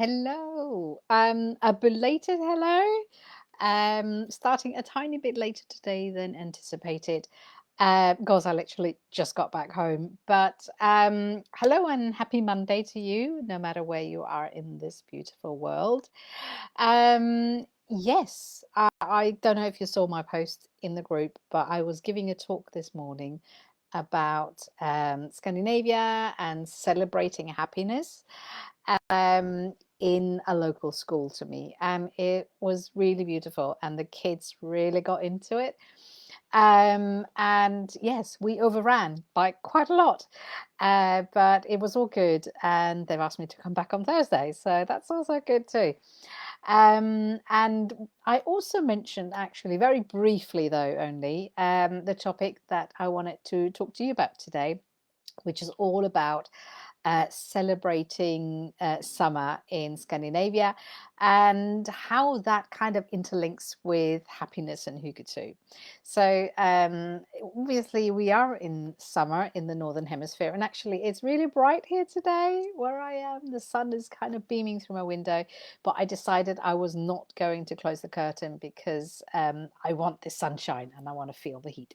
Hello. A belated hello. Starting a tiny bit later today than anticipated. Because I literally just got back home. But hello and happy Monday to you, no matter where you are in this beautiful world. Yes, I don't know if you saw my post in the group, but I was giving a talk this morning about Scandinavia and celebrating happiness in a local school to me. It was really beautiful, and the kids really got into it. And yes, we overran by quite a lot, but it was all good. And they've asked me to come back on Thursday, so that's also good too. And I also mentioned, actually, very briefly though, only the topic that I wanted to talk to you about today, which is all about celebrating summer in Scandinavia and how that kind of interlinks with happiness and hygge too. So obviously we are in summer in the Northern Hemisphere, and actually it's really bright here today where I am. The sun is kind of beaming through my window, but I decided I was not going to close the curtain because I want the sunshine and I want to feel the heat.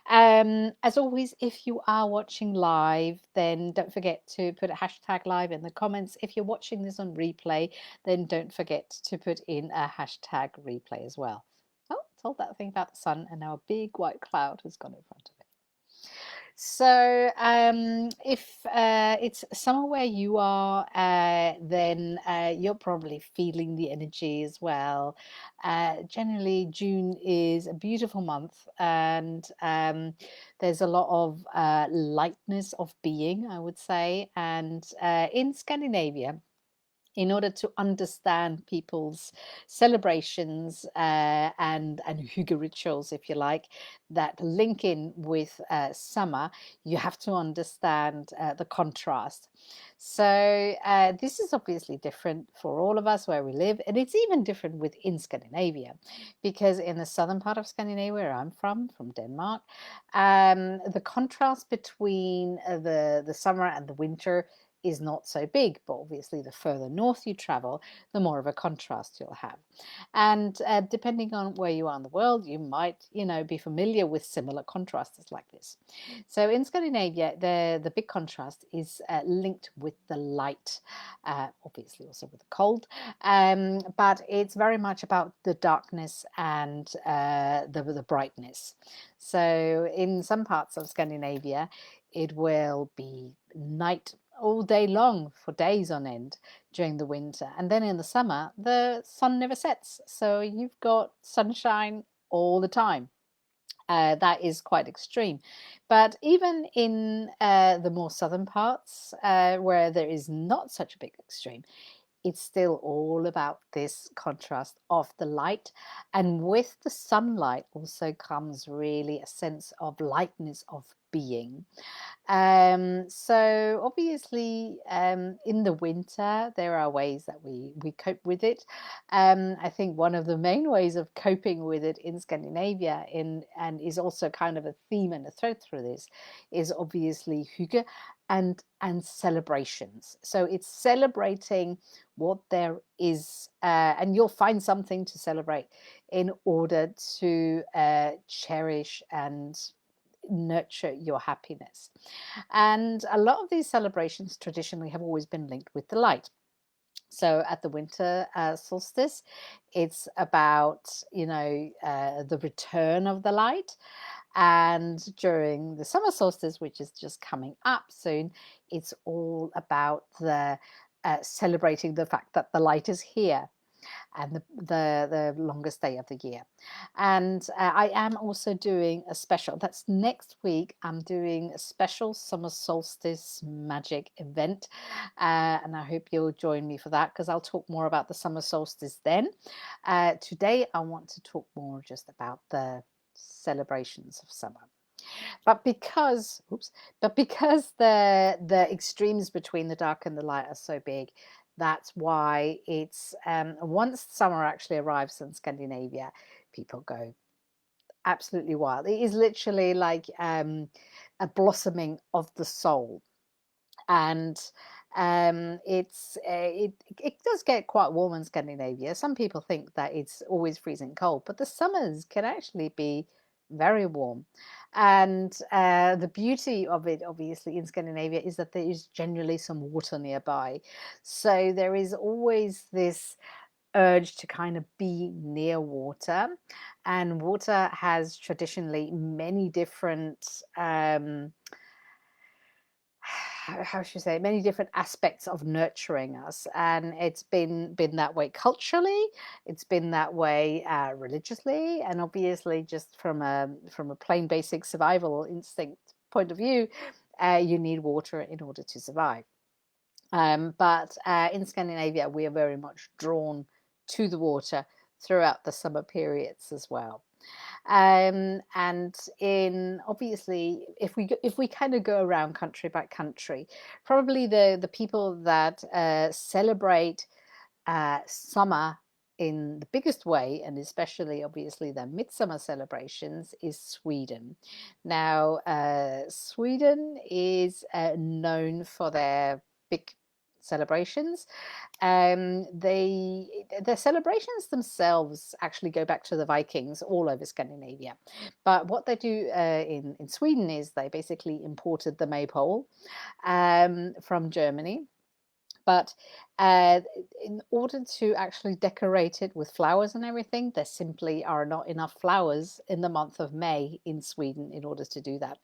As always, if you are watching live, then don't forget to put a hashtag live in the comments. If you're watching this on replay, then don't forget to put in a hashtag replay as well. Oh, told that thing about the sun, and now a big white cloud has gone in front of it. So, if it's somewhere you are, then you're probably feeling the energy as well. Generally, June is a beautiful month, and there's a lot of lightness of being, I would say. And in Scandinavia, in order to understand people's celebrations and hygge rituals, if you like, that link in with summer, you have to understand the contrast. So this is obviously different for all of us where we live, and it's even different within Scandinavia, because in the southern part of Scandinavia, where I'm from Denmark, the contrast between the summer and the winter is not so big, but obviously the further north you travel, the more of a contrast you'll have. And depending on where you are in the world, you might, be familiar with similar contrasts like this. So in Scandinavia, the big contrast is linked with the light, obviously also with the cold, but it's very much about the darkness and the brightness. So in some parts of Scandinavia, it will be night all day long for days on end during the winter. And then in the summer, the sun never sets. So you've got sunshine all the time. That is quite extreme. But even in the more southern parts, where there is not such a big extreme, it's still all about this contrast of the light. And with the sunlight also comes really a sense of lightness of being. So obviously, in the winter, there are ways that we cope with it. I think one of the main ways of coping with it in Scandinavia, and is also kind of a theme and a thread through this, is obviously hygge and celebrations. So it's celebrating what there is, and you'll find something to celebrate in order to cherish and nurture your happiness. And a lot of these celebrations traditionally have always been linked with the light. So at the winter solstice, it's about, the return of the light. And during the summer solstice, which is just coming up soon, it's all about the celebrating the fact that the light is here and the longest day of the year. And I am also doing a special, that's next week. I'm doing a special summer solstice magic event, and I hope you'll join me for that, because I'll talk more about the summer solstice then. Today I want to talk more just about the celebrations of summer. But because the extremes between the dark and the light are so big, that's why it's once summer actually arrives in Scandinavia, people go absolutely wild. It is literally like a blossoming of the soul. And It does get quite warm in Scandinavia. Some people think that it's always freezing cold, but the summers can actually be very warm. And the beauty of it, obviously, in Scandinavia is that there is generally some water nearby. So there is always this urge to kind of be near water. And water has traditionally many different how should I say, many different aspects of nurturing us, and it's been that way culturally, it's been that way religiously, and obviously just from a plain basic survival instinct point of view, you need water in order to survive. But in Scandinavia, we are very much drawn to the water throughout the summer periods as well. And in obviously, if we kind of go around country by country, probably the people that celebrate summer in the biggest way, and especially obviously their midsummer celebrations, is Sweden. Now, Sweden is known for their big celebrations. The celebrations themselves actually go back to the Vikings all over Scandinavia. But what they do in Sweden is they basically imported the maypole from Germany. But uh, in order to actually decorate it with flowers and everything, there simply are not enough flowers in the month of May in Sweden in order to do that.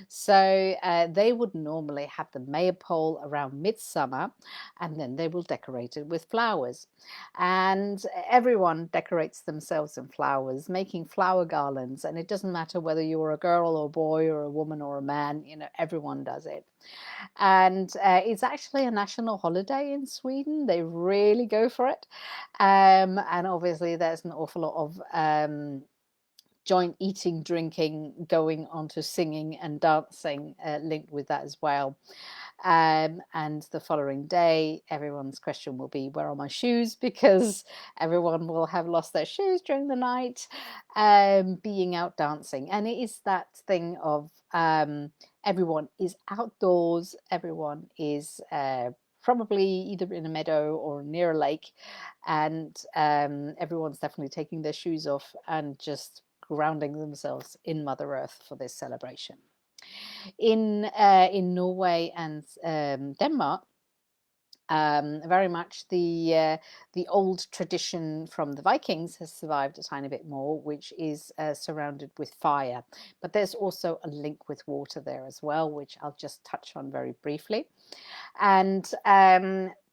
So they would normally have the maypole around midsummer, and then they will decorate it with flowers. And everyone decorates themselves in flowers, making flower garlands. And it doesn't matter whether you're a girl or a boy or a woman or a man, everyone does it. And it's actually a national holiday in Sweden. They really go for it. And obviously, there's an awful lot of joint eating, drinking, going on to singing and dancing linked with that as well. And the following day, everyone's question will be, where are my shoes? Because everyone will have lost their shoes during the night, being out dancing. And it is that thing of everyone is outdoors, everyone is probably either in a meadow or near a lake, and everyone's definitely taking their shoes off and just grounding themselves in Mother Earth for this celebration. In Norway and Denmark, very much the old tradition from the Vikings has survived a tiny bit more, which is surrounded with fire. But there's also a link with water there as well, which I'll just touch on very briefly. And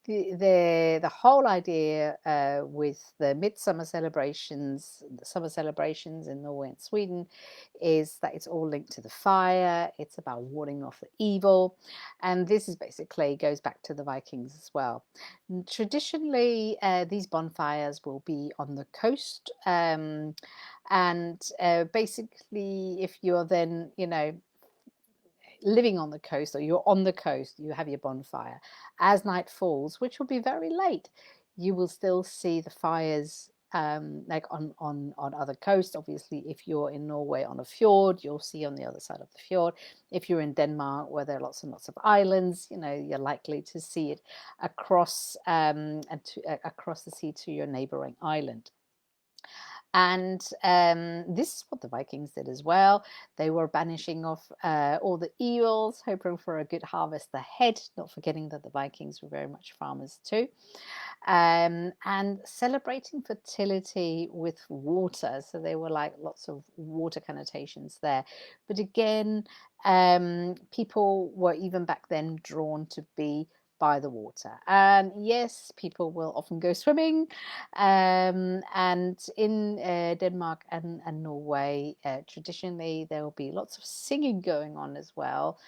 the whole idea with the midsummer celebrations, the summer celebrations in Norway and Sweden, is that it's all linked to the fire. It's about warding off the evil, and this is basically goes back to the Vikings as well. Traditionally, these bonfires will be on the coast, and basically, if you're then living on the coast or you're on the coast, you have your bonfire. As night falls, which will be very late, you will still see the fires like on other coasts. Obviously, if you're in Norway on a fjord, you'll see on the other side of the fjord. If you're in Denmark, where there are lots and lots of islands, you're likely to see it across across the sea to your neighboring island. And this is what the Vikings did as well. They were banishing off all the evils, hoping for a good harvest ahead, not forgetting that the Vikings were very much farmers too. And celebrating fertility with water. So they were like lots of water connotations there. But again, people were even back then drawn to be by the water. And yes, people will often go swimming. And in Denmark and Norway, traditionally, there will be lots of singing going on as well.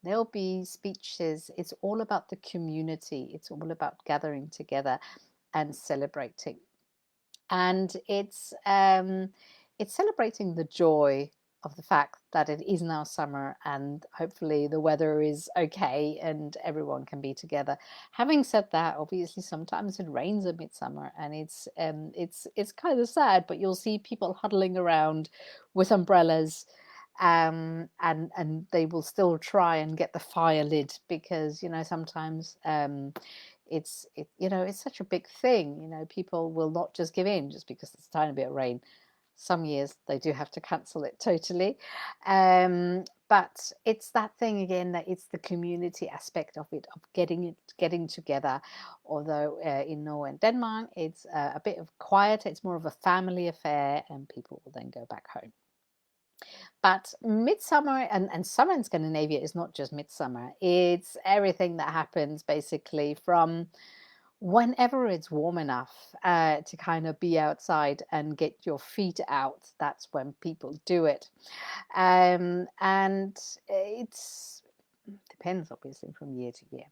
There'll be speeches. It's all about the community. It's all about gathering together and celebrating. And it's celebrating the joy of the fact that it is now summer, and hopefully the weather is okay and everyone can be together. Having said that, obviously sometimes it rains at midsummer, and it's kind of sad, but you'll see people huddling around with umbrellas and they will still try and get the fire lit, because sometimes it's such a big thing. People will not just give in just because it's a tiny bit of rain. Some years they do have to cancel it totally. But it's that thing again, that it's the community aspect of it, of getting together. Although in Norway and Denmark it's a bit of quieter, it's more of a family affair, and people will then go back home. But midsummer and summer in Scandinavia is not just midsummer. It's everything that happens basically from whenever it's warm enough to kind of be outside and get your feet out. That's when people do it. And it's depends obviously from year to year.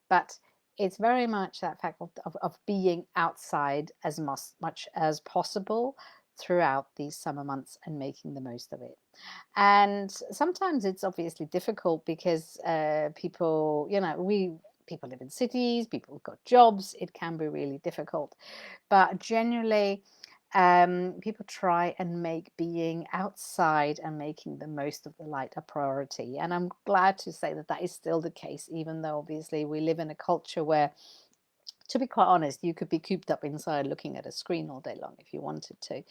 But it's very much that fact of being outside as much as possible throughout these summer months and making the most of it. And sometimes it's obviously difficult because people live in cities, people have got jobs, it can be really difficult. But generally, people try and make being outside and making the most of the light a priority. And I'm glad to say that that is still the case, even though obviously we live in a culture where, to be quite honest, you could be cooped up inside looking at a screen all day long if you wanted to.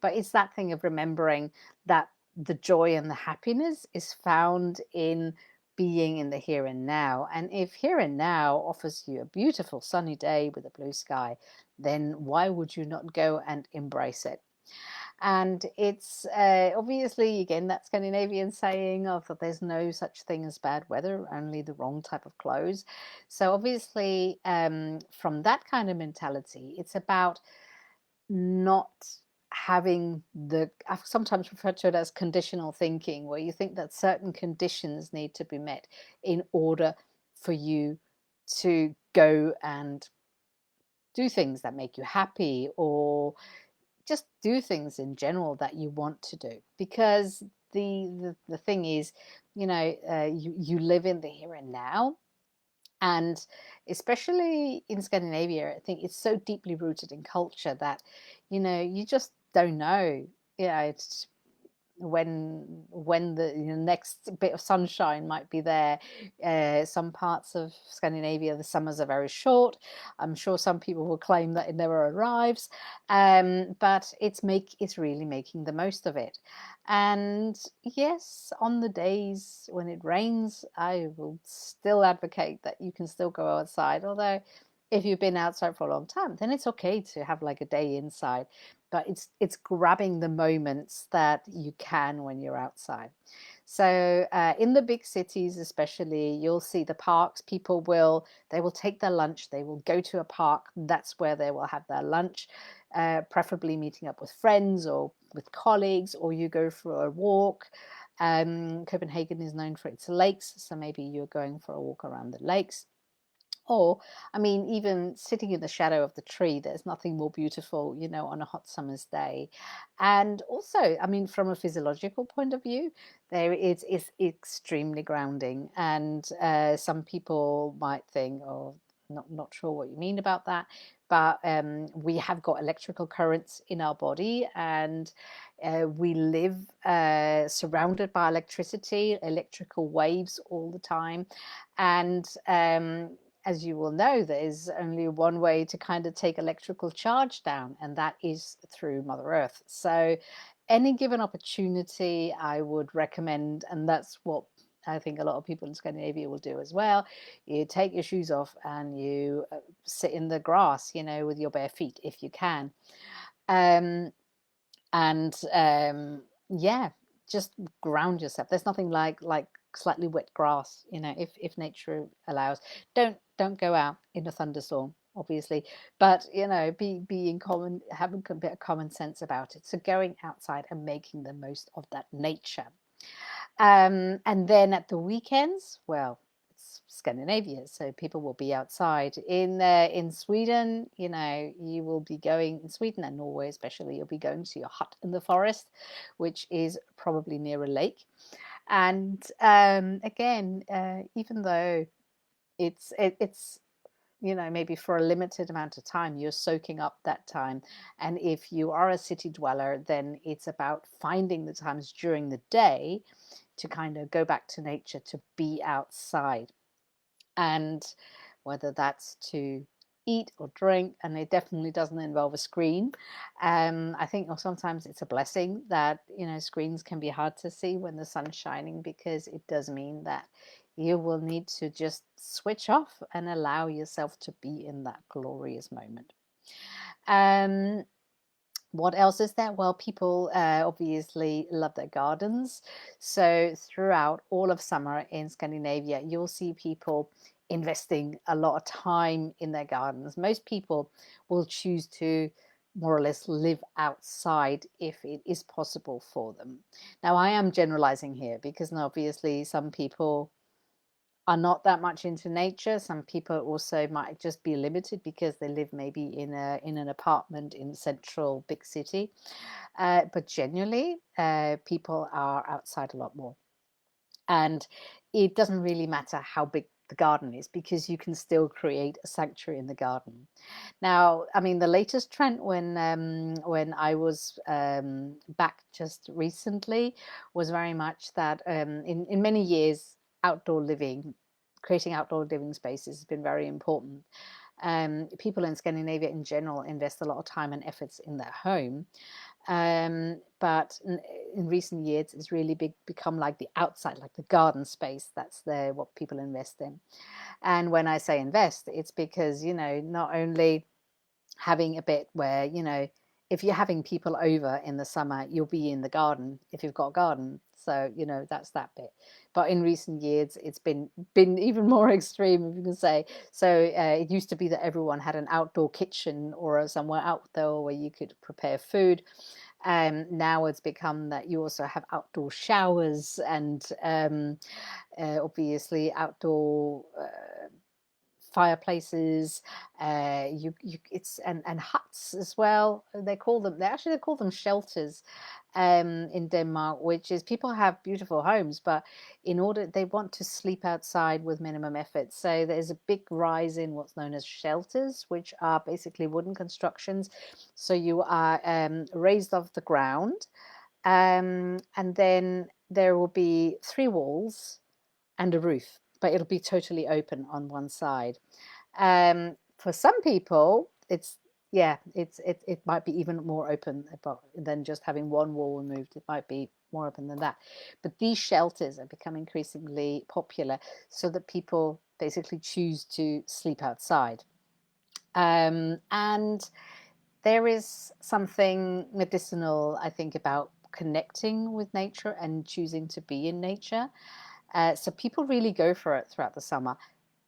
But it's that thing of remembering that the joy and the happiness is found in being in the here and now. And if here and now offers you a beautiful sunny day with a blue sky, then why would you not go and embrace it? And it's obviously, again, that Scandinavian saying of that there's no such thing as bad weather, only the wrong type of clothes. So obviously, from that kind of mentality, it's about not having I've sometimes referred to it as conditional thinking, where you think that certain conditions need to be met in order for you to go and do things that make you happy, or just do things in general that you want to do. Because the thing is, you live in the here and now. And especially in Scandinavia, I think it's so deeply rooted in culture that you just don't know. It's when the next bit of sunshine might be there. Some parts of Scandinavia, the summers are very short. I'm sure some people will claim that it never arrives, but it's really making the most of it. And yes, on the days when it rains, I will still advocate that you can still go outside. Although, if you've been outside for a long time, then it's okay to have like a day inside. But it's grabbing the moments that you can when you're outside. So in the big cities, especially, you'll see the parks. They will take their lunch. They will go to a park. That's where they will have their lunch, preferably meeting up with friends or with colleagues, or you go for a walk. Copenhagen is known for its lakes, so maybe you're going for a walk around the lakes. Or, I mean, even sitting in the shadow of the tree, there's nothing more beautiful, on a hot summer's day. And also, I mean, from a physiological point of view, it's extremely grounding. And some people might think, oh, not sure what you mean about that. But we have got electrical currents in our body, and we live surrounded by electricity, electrical waves all the time. And as you will know, there's only one way to kind of take electrical charge down, and that is through Mother Earth. So any given opportunity, I would recommend, and that's what I think a lot of people in Scandinavia will do as well. You take your shoes off and you sit in the grass, with your bare feet if you can. And yeah, just ground yourself. There's nothing like slightly wet grass, if nature allows. Don't go out in a thunderstorm, obviously, but having a bit of common sense about it. So going outside and making the most of that nature. And then at the weekends, well, it's Scandinavia, so people will be outside. In Sweden, you will be going, in Sweden and Norway especially, you'll be going to your hut in the forest, which is probably near a lake. And again, even though it's maybe for a limited amount of time, you're soaking up that time. And if you are a city dweller, then it's about finding the times during the day to kind of go back to nature, to be outside. And whether that's to eat or drink, and it definitely doesn't involve a screen. I think sometimes it's a blessing that screens can be hard to see when the sun's shining, because it does mean that you will need to just switch off and allow yourself to be in that glorious moment. What else is there? Well, people obviously love their gardens. So throughout all of summer in Scandinavia, you'll see people investing a lot of time in their gardens. Most people will choose to more or less live outside if it is possible for them. Now, I am generalizing here, because obviously some people are not that much into nature. Some people also might just be limited because they live maybe in an apartment in central big city. But generally, people are outside a lot more. And it doesn't really matter how big the garden is, because you can still create a sanctuary in the garden. Now, I mean, the latest trend when I was back just recently was very much that in many years, creating outdoor living spaces has been very important. People in Scandinavia in general invest a lot of time and efforts in their home. But in recent years, it's really become like the outside, like the garden space. That's what people invest in. And when I say invest, it's because, not only having a bit where, if you're having people over in the summer, you'll be in the garden if you've got a garden. So, that's that bit. But in recent years, it's been even more extreme, if you can say. So it used to be that everyone had an outdoor kitchen or somewhere outdoor where you could prepare food. Now it's become that you also have outdoor showers and obviously outdoor fireplaces, it's and huts as well. They call them shelters in Denmark, which is, people have beautiful homes, but they want to sleep outside with minimum effort. So there's a big rise in what's known as shelters, which are basically wooden constructions. So you are raised off the ground, and then there will be 3 walls and a roof, but it'll be totally open on one side. For some people, it might be even more open than just having one wall removed. It might be more open than that. But these shelters are becoming increasingly popular, so that people basically choose to sleep outside. And there is something medicinal, I think, about connecting with nature and choosing to be in nature. So people really go for it throughout the summer.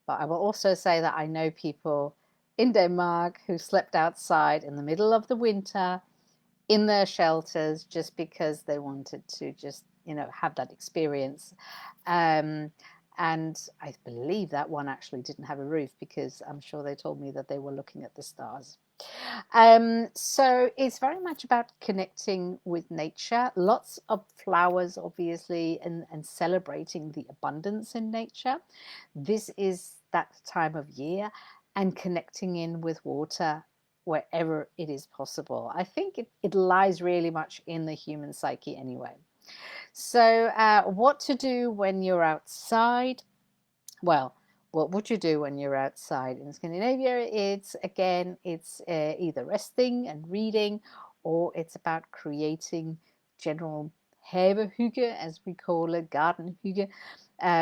But I will also say that I know people in Denmark who slept outside in the middle of the winter in their shelters just because they wanted to just, have that experience. And I believe that one actually didn't have a roof, because I'm sure they told me that they were looking at the stars. So it's very much about connecting with nature, lots of flowers, obviously, and celebrating the abundance in nature. This is that time of year, and connecting in with water wherever it is possible. I think it lies really much in the human psyche anyway. So what to do when you're outside? Well, what would you do when you're outside in Scandinavia? It's either resting and reading, or it's about creating general havehygge, as we call it, gardenhygge,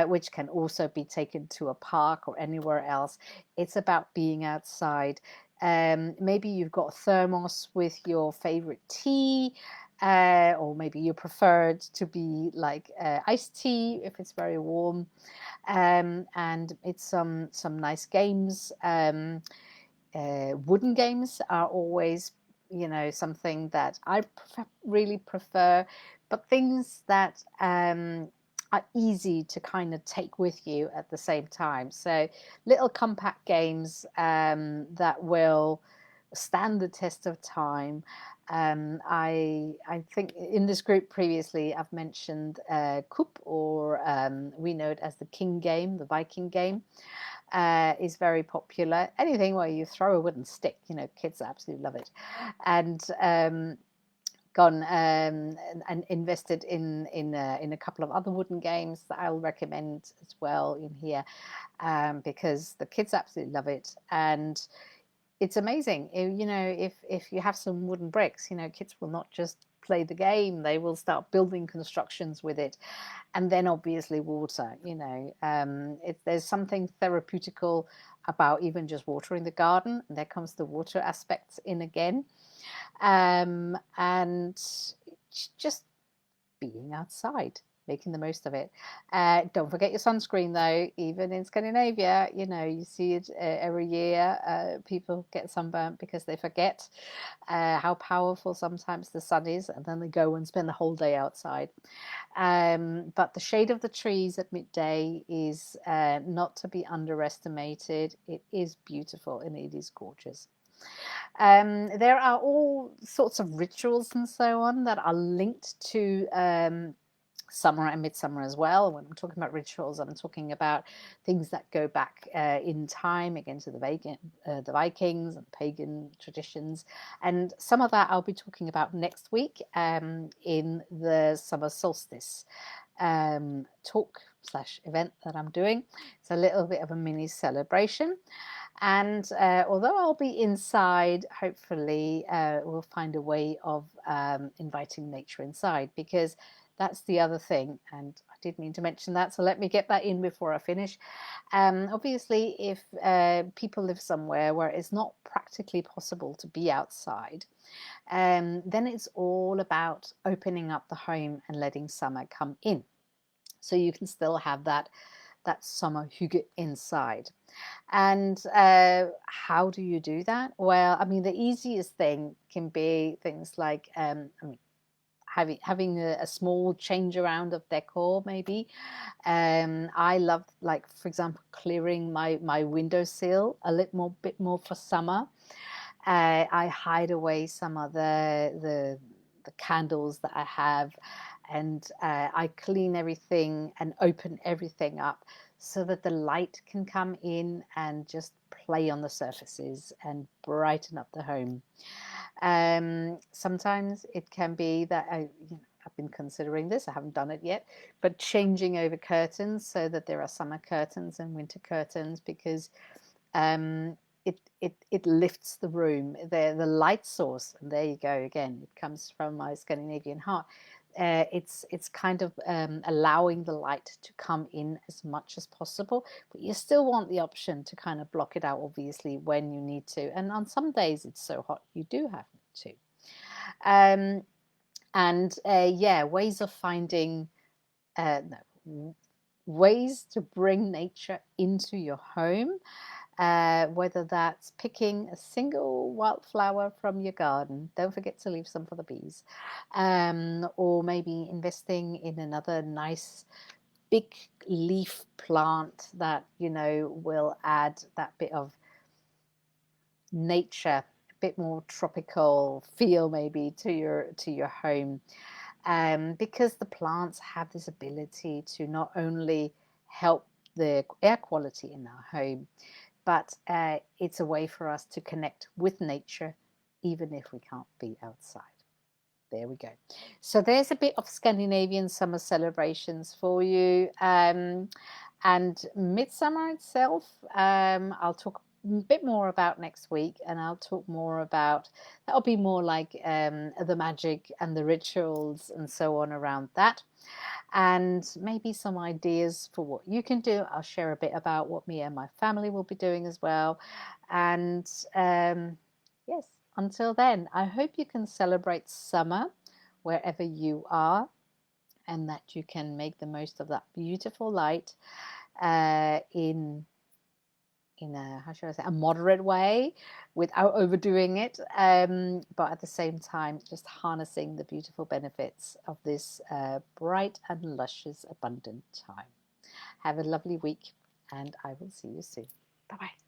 which can also be taken to a park or anywhere else. It's about being outside. Maybe you've got a thermos with your favorite tea, or maybe you prefer to be like iced tea if it's very warm. And it's some nice games. Wooden games are always, something that I really prefer, but things that are easy to kind of take with you at the same time. So little compact games that will stand the test of time. I think in this group previously I've mentioned Coop, or we know it as the King game, the Viking game. is very popular. Anything where you throw a wooden stick, you know, kids absolutely love it. And gone and invested in a couple of other wooden games that I'll recommend as well in here, because the kids absolutely love it. And it's amazing, you know, if you have some wooden bricks, you know, kids will not just play the game, they will start building constructions with it. And then obviously water, you know, there's something therapeutical about even just watering the garden, and there comes the water aspects in again. And just being outside, making the most of it. Don't forget your sunscreen, though. Even in Scandinavia, you know, you see it every year. People get sunburnt because they forget how powerful sometimes the sun is, and then they go and spend the whole day outside. But the shade of the trees at midday is not to be underestimated. It is beautiful and it is gorgeous. There are all sorts of rituals and so on that are linked to summer and midsummer as well. When I'm talking about rituals, I'm talking about things that go back in time, again, to the Vikings and pagan traditions. And some of that I'll be talking about next week in the summer solstice talk/event that I'm doing. It's a little bit of a mini celebration. And although I'll be inside, hopefully we'll find a way of inviting nature inside, because that's the other thing. And I did mean to mention that, so let me get that in before I finish. Obviously, if people live somewhere where it's not practically possible to be outside, then it's all about opening up the home and letting summer come in. So you can still have that summer hygge inside. And how do you do that? Well, I mean, the easiest thing can be things like I mean, having a small change around of decor, maybe. I love, like, for example, clearing my windowsill a little bit more for summer. I hide away some of the candles that I have, and I clean everything and open everything up so that the light can come in and just play on the surfaces and brighten up the home. Sometimes it can be that I've been considering this, I haven't done it yet, but changing over curtains so that there are summer curtains and winter curtains, because it lifts the room. The light source, and there you go again, it comes from my Scandinavian heart. It's kind of allowing the light to come in as much as possible, but you still want the option to kind of block it out, obviously, when you need to. And on some days it's so hot you do have to. And yeah, ways of finding no, ways to bring nature into your home. Whether that's picking a single wildflower from your garden, don't forget to leave some for the bees, or maybe investing in another nice big leaf plant that, you know, will add that bit of nature, a bit more tropical feel maybe to your home, because the plants have this ability to not only help the air quality in our home, but it's a way for us to connect with nature, even if we can't be outside. There we go. So there's a bit of Scandinavian summer celebrations for you. And midsummer itself, I'll talk a bit more about next week, and I'll talk more about, that'll be more like the magic and the rituals and so on around that. And maybe some ideas for what you can do. I'll share a bit about what me and my family will be doing as well. And yes, until then, I hope you can celebrate summer wherever you are, and that you can make the most of that beautiful light in a, how should I say, a moderate way, without overdoing it, but at the same time just harnessing the beautiful benefits of this bright and luscious abundant time. Have a lovely week, and I will see you soon. Bye bye.